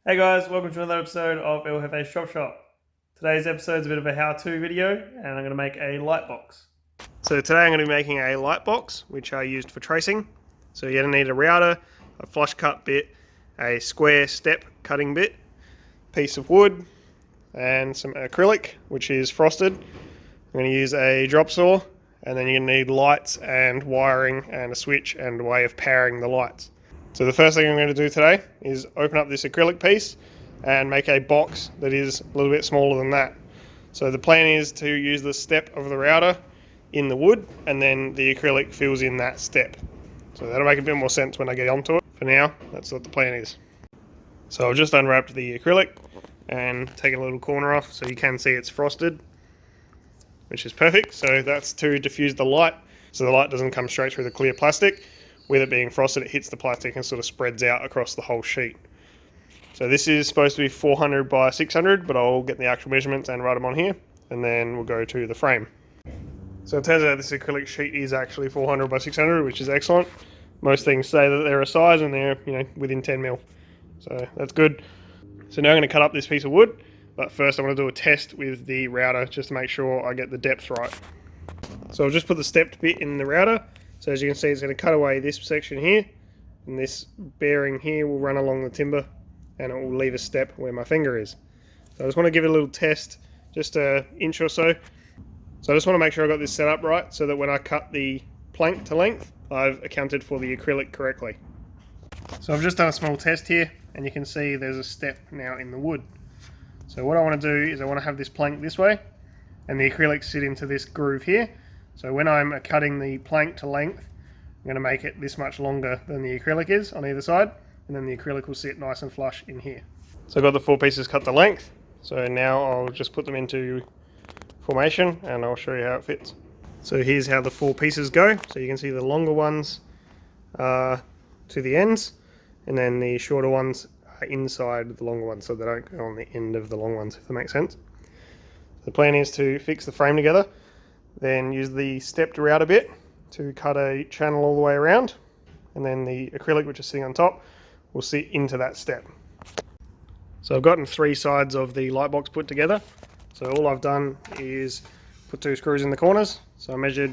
Hey guys, welcome to another episode of El Jefe's Shop Shop. Today's episode is a bit of a how-to video and I'm going to make a light box. So today I'm going to be making a light box which I used for tracing. So you're going to need a router, a flush cut bit, a square step cutting bit, piece of wood and some acrylic which is frosted. I'm going to use a drop saw and then you're going to need lights and wiring and a switch and a way of powering the lights. So the first thing I'm going to do today is open up this acrylic piece and make a box that is a little bit smaller than that. So the plan is to use the step of the router in the wood and then the acrylic fills in that step. So that'll make a bit more sense when I get onto it. For now, that's what the plan is. So I've just unwrapped the acrylic and taken a little corner off so you can see it's frosted, which is perfect. So that's to diffuse the light so the light doesn't come straight through the clear plastic. With it being frosted, it hits the plastic and sort of spreads out across the whole sheet. So this is supposed to be 400 by 600, but I'll get the actual measurements and write them on here, and then we'll go to the frame. So it turns out this acrylic sheet is actually 400 by 600, which is excellent. Most things say that they're a size and they're within 10 mil. So that's good. So now I'm going to cut up this piece of wood, but first I want to do a test with the router just to make sure I get the depth right. So I'll just put the stepped bit in the router. So as you can see, it's going to cut away this section here, and this bearing here will run along the timber, and it will leave a step where my finger is. So I just want to give it a little test, just an inch or so. So I just want to make sure I got this set up right, so that when I cut the plank to length, I've accounted for the acrylic correctly. So I've just done a small test here, and you can see there's a step now in the wood. So what I want to do is I want to have this plank this way, and the acrylic sit into this groove here. So when I'm cutting the plank to length, I'm going to make it this much longer than the acrylic is on either side, and then the acrylic will sit nice and flush in here. So I've got the 4 pieces cut to length, so now I'll just put them into formation and I'll show you how it fits. So here's how the 4 pieces go. So you can see the longer ones are to the ends, and then the shorter ones are inside the longer ones, so they don't go on the end of the long ones, if that makes sense. The plan is to fix the frame together, then use the stepped router bit to cut a channel all the way around, and then the acrylic, which is sitting on top, will sit into that step. So I've gotten 3 sides of the light box put together. So all I've done is put 2 screws in the corners. So I measured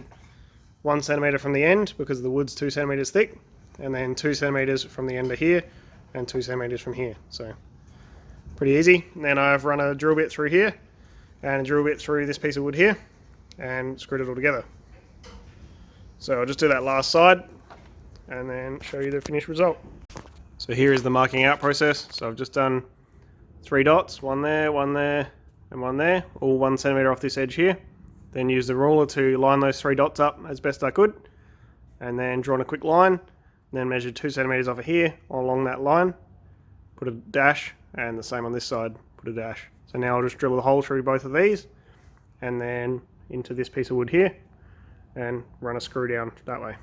1 centimeter from the end because the wood's 2 centimeters thick, and then 2 centimeters from the end of here and 2 centimeters from here. So pretty easy. And then I've run a drill bit through here and a drill bit through this piece of wood here, and screwed it all together. So I'll just do that last side and then show you the finished result. So here is the marking out process. So I've just done 3 dots, one there, and one there, all 1 centimeter off this edge here. Then use the ruler to line those 3 dots up as best I could, and then drawn a quick line, then measured 2 centimeters off of here along that line, put a dash, and the same on this side, put a dash. So now I'll just drill a hole through both of these, and then into this piece of wood here, and run a screw down that way.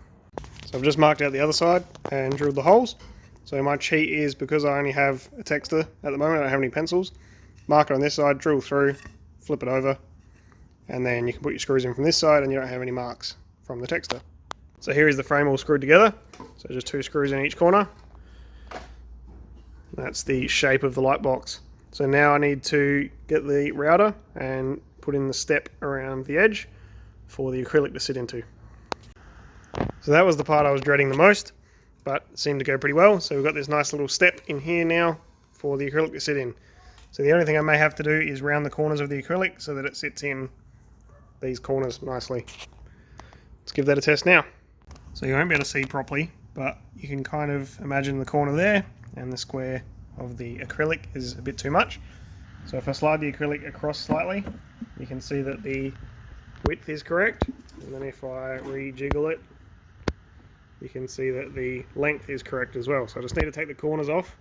So I've just marked out the other side and drilled the holes. So my cheat is, because I only have a texter at the moment, I don't have any pencils, mark it on this side, drill through, flip it over, and then you can put your screws in from this side and you don't have any marks from the texter. So here is the frame all screwed together. So just 2 screws in each corner. That's the shape of the light box. So now I need to get the router and put in the step around the edge for the acrylic to sit into. So that was the part I was dreading the most, but it seemed to go pretty well. So we've got this nice little step in here now for the acrylic to sit in. So the only thing I may have to do is round the corners of the acrylic so that it sits in these corners nicely. Let's give that a test now. So you won't be able to see properly, but you can kind of imagine the corner there, and the square of the acrylic is a bit too much. So if I slide the acrylic across slightly, you can see that the width is correct, and then if I rejiggle it, you can see that the length is correct as well. So I just need to take the corners off,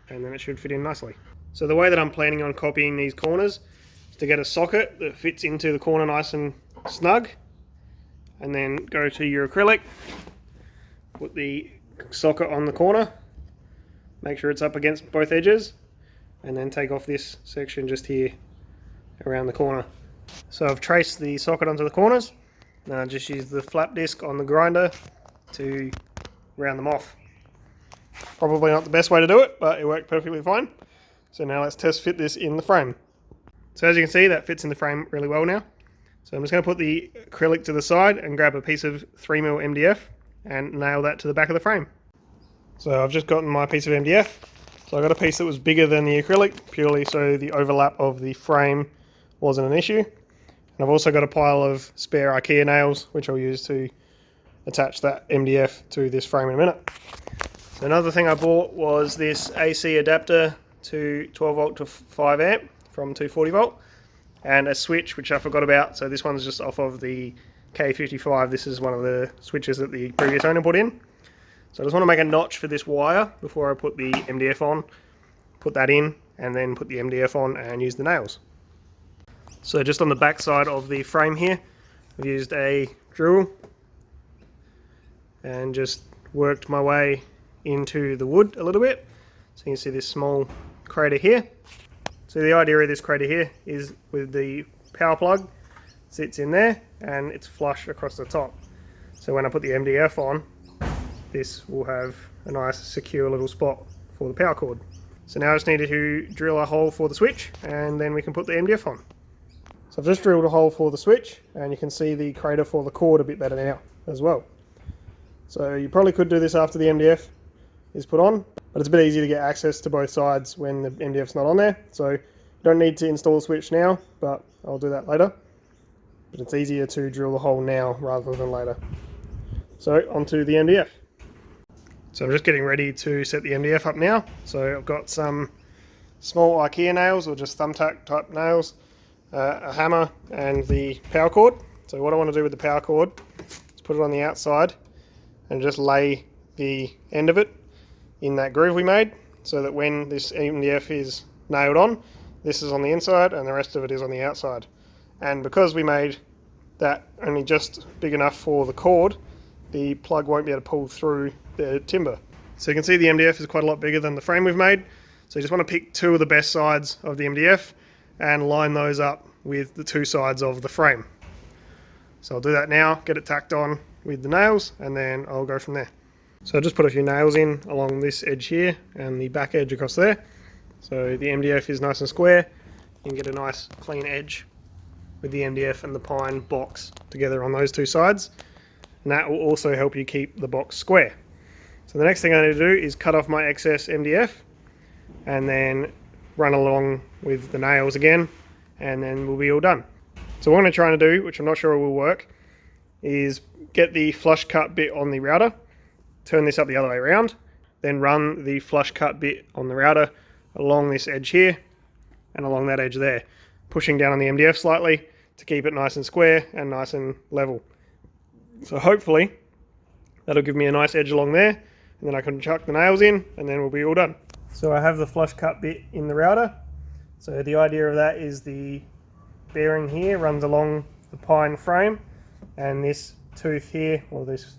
and then it should fit in nicely. So the way that I'm planning on copying these corners is to get a socket that fits into the corner nice and snug, and then go to your acrylic, put the socket on the corner, make sure it's up against both edges, and then take off this section just here around the corner. So I've traced the socket onto the corners. Now just use the flap disc on the grinder to round them off. Probably not the best way to do it, but it worked perfectly fine. So now let's test fit this in the frame. So as you can see, that fits in the frame really well now. So I'm just going to put the acrylic to the side and grab a piece of 3mm MDF and nail that to the back of the frame. So I've just gotten my piece of MDF. So I got a piece that was bigger than the acrylic, purely so the overlap of the frame wasn't an issue. And I've also got a pile of spare IKEA nails, which I'll use to attach that MDF to this frame in a minute. So another thing I bought was this AC adapter to 12 volt to 5 amp from 240 volt. And a switch, which I forgot about. So this one's just off of the K55. This is one of the switches that the previous owner put in. So I just want to make a notch for this wire before I put the MDF on. Put that in and then put the MDF on and use the nails. So just on the back side of the frame here, I've used a drill and just worked my way into the wood a little bit. So you can see this small crater here. So the idea of this crater here is with the power plug, sits in there and it's flush across the top. So when I put the MDF on, this will have a nice secure little spot for the power cord. So now I just need to drill a hole for the switch and then we can put the MDF on. So I've just drilled a hole for the switch and you can see the crater for the cord a bit better now as well. So you probably could do this after the MDF is put on, but it's a bit easier to get access to both sides when the MDF's not on there. So you don't need to install the switch now, but I'll do that later. But it's easier to drill the hole now rather than later. So onto the MDF. So I'm just getting ready to set the MDF up now. So I've got some small IKEA nails or just thumbtack type nails, a hammer and the power cord. So what I want to do with the power cord is put it on the outside and just lay the end of it in that groove we made, so that when this MDF is nailed on, this is on the inside and the rest of it is on the outside. And because we made that only just big enough for the cord, the plug won't be able to pull through the timber. So you can see the MDF is quite a lot bigger than the frame we've made. So you just want to pick two of the best sides of the MDF and line those up with the two sides of the frame. So I'll do that now, get it tacked on with the nails, and then I'll go from there. So I just put a few nails in along this edge here and the back edge across there. So the MDF is nice and square. You can get a nice clean edge with the MDF and the pine box together on those two sides. And that will also help you keep the box square. So the next thing I need to do is cut off my excess MDF and then run along with the nails again, and then we'll be all done. So what I'm going to try and do, which I'm not sure will work, is get the flush cut bit on the router, turn this up the other way around, then run the flush cut bit on the router along this edge here and along that edge there, pushing down on the MDF slightly to keep it nice and square and nice and level. So hopefully that'll give me a nice edge along there, and then I can chuck the nails in and then we'll be all done. So I have the flush cut bit in the router. So the idea of that is the bearing here runs along the pine frame, and this tooth here, or this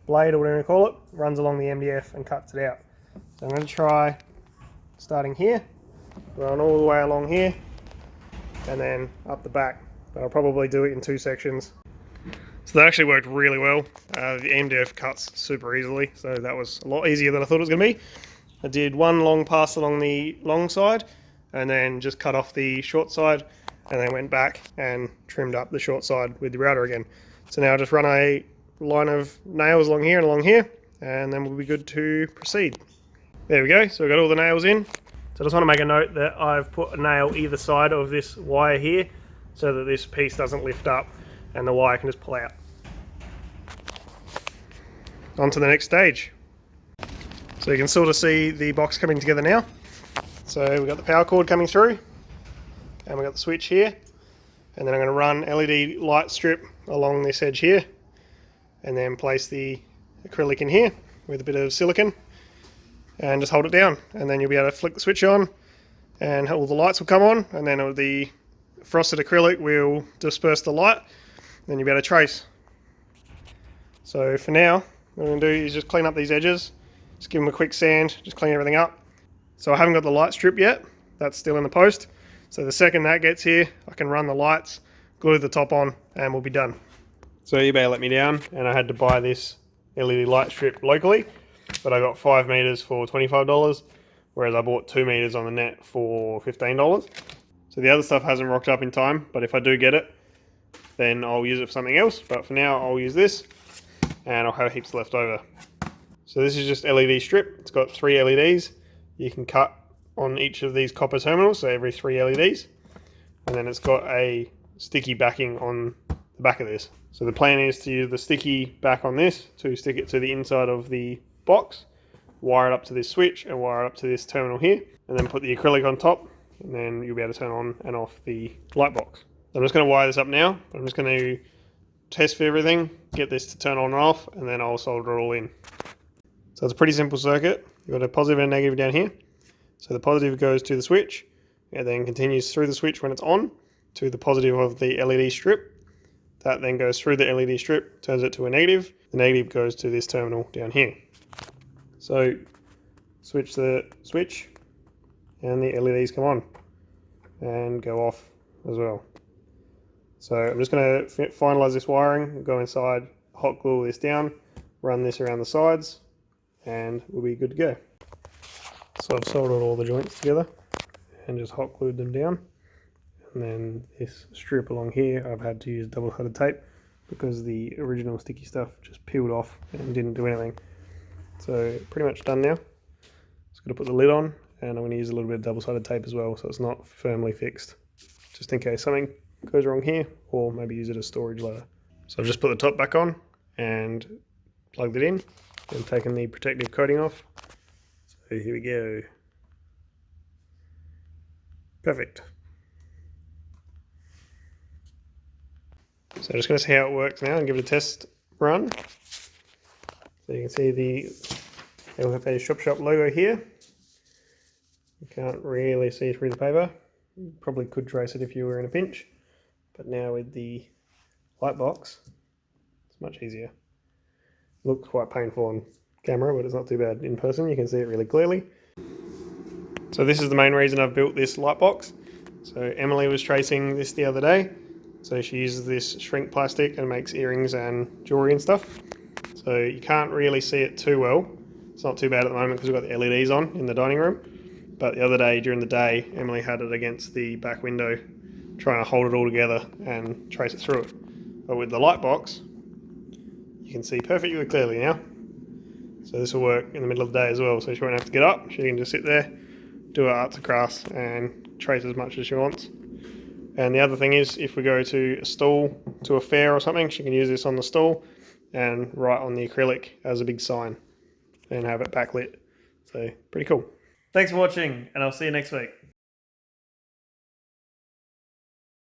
blade or whatever you call it, runs along the MDF and cuts it out. So I'm going to try starting here, run all the way along here, and then up the back. But I'll probably do it in two sections. So that actually worked really well. The MDF cuts super easily, so that was a lot easier than I thought it was going to be. I did one long pass along the long side, and then just cut off the short side, and then went back and trimmed up the short side with the router again. So now I'll just run a line of nails along here and along here, and then we'll be good to proceed. There we go, so we've got all the nails in. So I just want to make a note that I've put a nail either side of this wire here, so that this piece doesn't lift up and the wire can just pull out. On to the next stage. So you can sort of see the box coming together now. So we've got the power cord coming through, and we've got the switch here, and then I'm going to run LED light strip along this edge here, and then place the acrylic in here with a bit of silicone and just hold it down, and then you'll be able to flick the switch on and all the lights will come on, and then the frosted acrylic will disperse the light, then you'll be able to trace. So for now, what I'm going to do is just clean up these edges, just give them a quick sand, just clean everything up. So I haven't got the light strip yet, that's still in the post. So the second that gets here, I can run the lights, glue the top on, and we'll be done. So eBay let me down, and I had to buy this LED light strip locally. but I got 5 meters for $25, whereas I bought 2 meters on the net for $15. So the other stuff hasn't rocked up in time, but if I do get it, then I'll use it for something else. But for now, I'll use this, and I'll have heaps left over. So this is just LED strip. It's got 3 LEDs. You can cut on each of these copper terminals, so every 3 LEDs. And then it's got a sticky backing on the back of this. So the plan is to use the sticky back on this to stick it to the inside of the box, wire it up to this switch and wire it up to this terminal here, and then put the acrylic on top, and then you'll be able to turn on and off the light box. So I'm just going to wire this up now. I'm just going to test for everything, get this to turn on and off, and then I'll solder it all in. So it's a pretty simple circuit. You've got a positive and a negative down here. So the positive goes to the switch, and then continues through the switch when it's on to the positive of the LED strip. That then goes through the LED strip, turns it to a negative. The negative goes to this terminal down here. So switch the switch, and the LEDs come on and go off as well. So I'm just going to finalize this wiring, go inside, hot glue this down, run this around the sides, and we'll be good to go. So I've soldered all the joints together and just hot glued them down. And then this strip along here, I've had to use double-sided tape because the original sticky stuff just peeled off and didn't do anything. So pretty much done now. Just got to put the lid on, and I'm going to use a little bit of double-sided tape as well so it's not firmly fixed, just in case something goes wrong here, or maybe use it as storage later. So I've just put the top back on and plugged it in and taken the protective coating off. So here we go. Perfect. So I'm just going to see how it works now and give it a test run. So you can see the LFA Shop logo here. You can't really see through the paper. You probably could trace it if you were in a pinch. But now with the light box, it's much easier. It looks quite painful on camera, but it's not too bad in person. You can see it really clearly. So this is the main reason I've built this light box. So Emily was tracing this the other day. So she uses this shrink plastic and makes earrings and jewelry and stuff. So you can't really see it too well. It's not too bad at the moment because we've got the LEDs on in the dining room. But the other day, during the day, Emily had it against the back window, trying to hold it all together and trace it through it. But with the light box, you can see perfectly clearly now. So this will work in the middle of the day as well, so she won't have to get up. She can just sit there, do her arts and crafts, and trace as much as she wants. And the other thing is, if we go to a stall, to a fair or something, she can use this on the stall and write on the acrylic as a big sign and have it backlit. So pretty cool. Thanks for watching, and I'll see you next week.